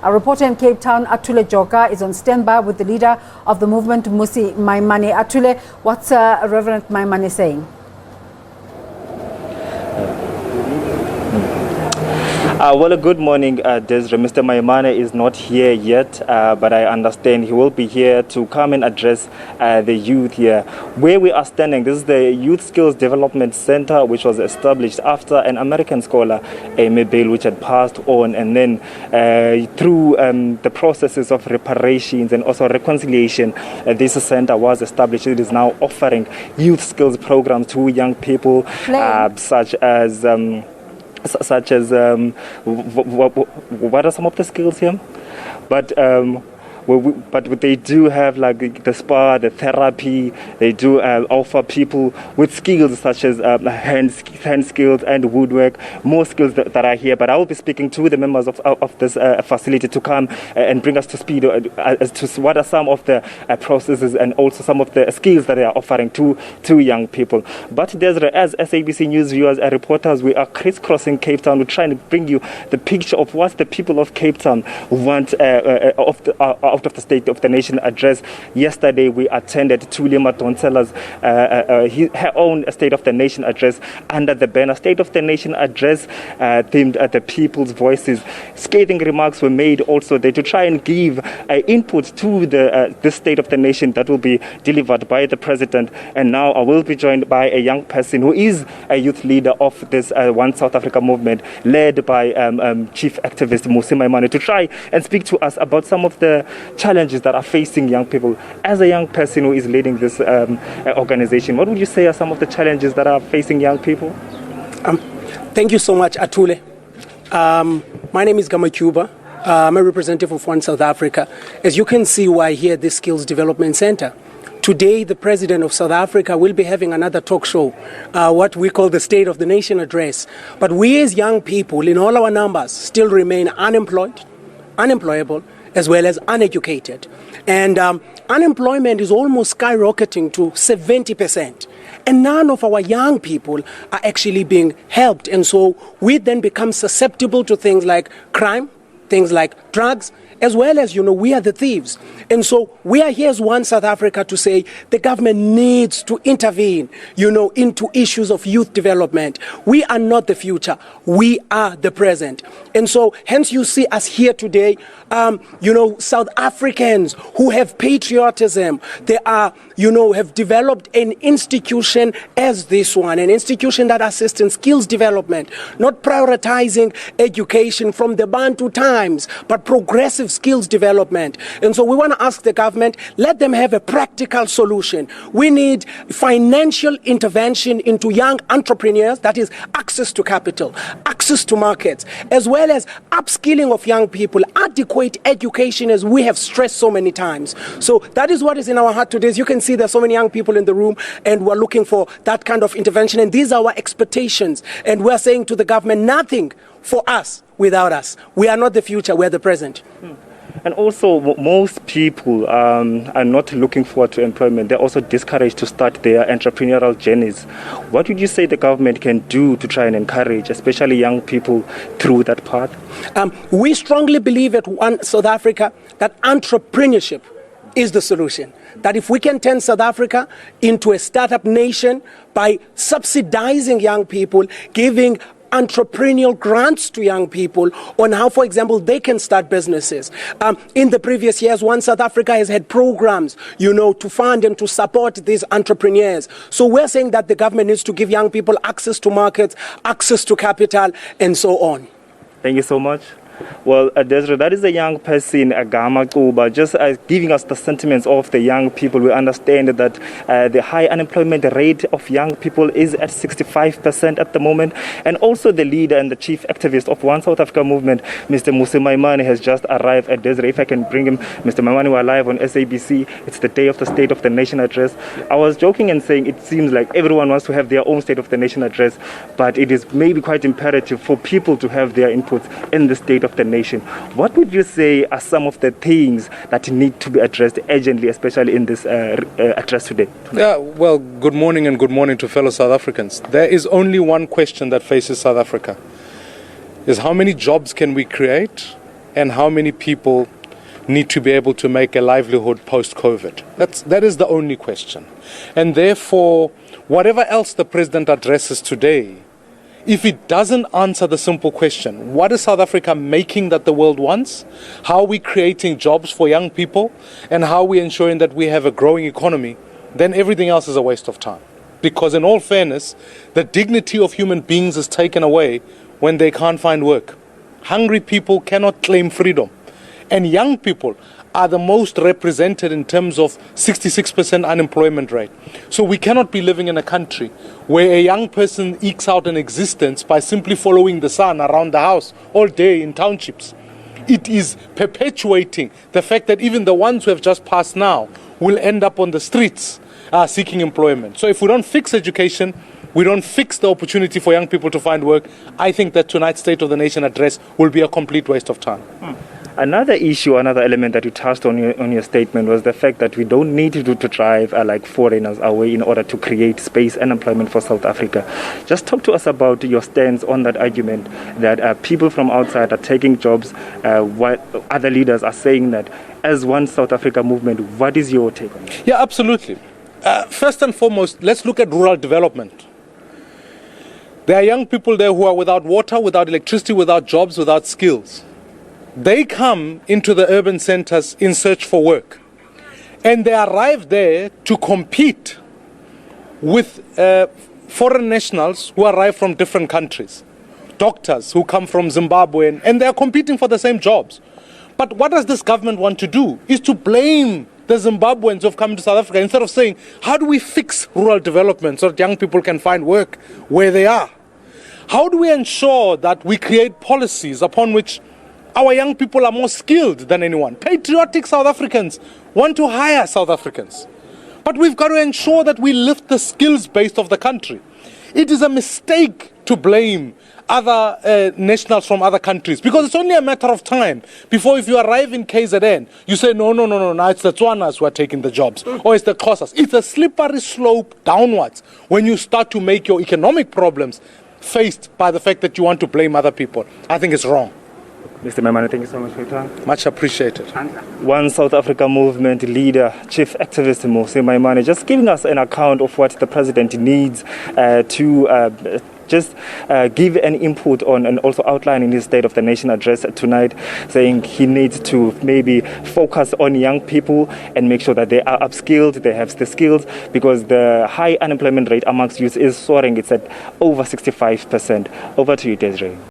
Our reporter in Cape Town, Atule Joka, is on standby with the leader of the movement, Musi Maimane. Atule, what's Reverend Maimane saying? Well, good morning, Desiree. Mr. Maimane is not here yet, but I understand he will be here to come and address the youth here. Where we are standing, this is the Youth Skills Development Center, which was established after an American scholar, a bill which had passed on, and then through the processes of reparations and also reconciliation, this center was established. It is now offering youth skills programs to young people, such as what are some of the skills here? But they do have like the spa, the therapy. They do offer people with skills such as hand skills and woodwork, more skills that are here. But I will be speaking to the members of this facility to come and bring us to speed as to what are some of the processes and also some of the skills that they are offering to young people. But Desiree, as SABC News viewers and reporters, we are crisscrossing Cape Town. We're trying to bring you the picture of what the people of Cape Town want out of the State of the Nation address. Yesterday, we attended Thuli Madonsela's her own State of the Nation address under the banner State of the Nation address themed at the people's voices. Scathing remarks were made also there to try and give input to the State of the Nation that will be delivered by the President. And now I will be joined by a young person who is a youth leader of this One South Africa movement, led by Chief Activist Musi Maimane, to try and speak to us about some of the challenges that are facing young people. As a young person who is leading this organization, what would you say are some of the challenges that are facing young people? Thank you so much, Atule. My name is Gama Cuba. I'm a representative of One South Africa. As you can see, we're here at the Skills Development Center. Today, the President of South Africa will be having another talk show, what we call the State of the Nation address. But we as young people, in all our numbers, still remain unemployed, unemployable, as well as uneducated. And unemployment is almost skyrocketing to 70%. And none of our young people are actually being helped. And so we then become susceptible to things like crime, things like drugs, as well as, we are the thieves. And so we are here as One South Africa to say the government needs to intervene, into issues of youth development. We are not the future. We are the present. And so hence you see us here today, South Africans who have patriotism. They are, have developed an institution as this one, an institution that assists in skills development, not prioritizing education from the Bantu times, but progressive skills development. And so we want to ask the government, let them have a practical solution. We need financial intervention into young entrepreneurs, that is access to capital, access to markets, as well as upskilling of young people, adequate education, as we have stressed so many times. So that is what is in our heart today. As you can see, there's so many young people in the room, and we're looking for that kind of intervention. And these are our expectations. And we're saying to the government, nothing for us without us. We are not the future, we're the present. And also, most people are not looking forward to employment. They're also discouraged to start their entrepreneurial journeys. What would you say the government can do to try and encourage, especially young people, through that path? We strongly believe at One South Africa that entrepreneurship is the solution. That if we can turn South Africa into a startup nation by subsidizing young people, giving entrepreneurial grants to young people on how, for example, they can start businesses. In the previous years, One South Africa has had programs, to fund and to support these entrepreneurs. So we're saying that the government needs to give young people access to markets, access to capital, and so on. Thank you so much. Well, Desiree, that is a young person, Gama Kuba, just giving us the sentiments of the young people. We understand that the high unemployment rate of young people is at 65% at the moment. And also the leader and the chief activist of One South Africa movement, Mr. Musi Maimane, has just arrived at Desiree. If I can bring him, Mr. Maimane, we're live on SABC. It's the day of the State of the Nation address. I was joking and saying it seems like everyone wants to have their own State of the Nation address, but it is maybe quite imperative for people to have their inputs in the State of the Nation. What would you say are some of the things that need to be addressed urgently, especially in this address today? Yeah, well, good morning and good morning to fellow South Africans. There is only one question that faces South Africa, is how many jobs can we create and how many people need to be able to make a livelihood post-COVID. That is the only question. And therefore, whatever else the president addresses today, if it doesn't answer the simple question, what is South Africa making that the world wants? How are we creating jobs for young people? And how are we ensuring that we have a growing economy? Then everything else is a waste of time. Because in all fairness, the dignity of human beings is taken away when they can't find work. Hungry people cannot claim freedom. And young people are the most represented in terms of 66% unemployment rate. So we cannot be living in a country where a young person ekes out an existence by simply following the sun around the house all day in townships. It is perpetuating the fact that even the ones who have just passed now will end up on the streets seeking employment. So if we don't fix education, we don't fix the opportunity for young people to find work, I think that tonight's State of the Nation address will be a complete waste of time. Another issue, another element that you touched on your statement was the fact that we don't need to drive like foreigners away in order to create space and employment for South Africa. Just talk to us about your stance on that argument that people from outside are taking jobs, while other leaders are saying that as one South Africa movement. What is your take on it? Yeah, absolutely. First and foremost, let's look at rural development. There are young people there who are without water, without electricity, without jobs, without skills. They come into the urban centers in search for work. And they arrive there to compete with foreign nationals who arrive from different countries. Doctors who come from Zimbabwe, and they are competing for the same jobs. But what does this government want to do? Is to blame the Zimbabweans who have come to South Africa instead of saying, how do we fix rural development so that young people can find work where they are? How do we ensure that we create policies upon which our young people are more skilled than anyone? Patriotic South Africans want to hire South Africans. But we've got to ensure that we lift the skills base of the country. It is a mistake to blame other nationals from other countries, because it's only a matter of time before, if you arrive in KZN, you say, no, now it's the Tswanas who are taking the jobs, or it's the Xhosas. It's a slippery slope downwards when you start to make your economic problems faced by the fact that you want to blame other people. I think it's wrong. Mr. Maimane, thank you so much for your time. Much appreciated. One South Africa movement leader, Chief Activist Musi Maimane, just giving us an account of what the president needs to just give an input on, and also outlining his State of the Nation address tonight, saying he needs to maybe focus on young people and make sure that they are upskilled, they have the skills, because the high unemployment rate amongst youth is soaring. It's at over 65%. Over to you, Desiree.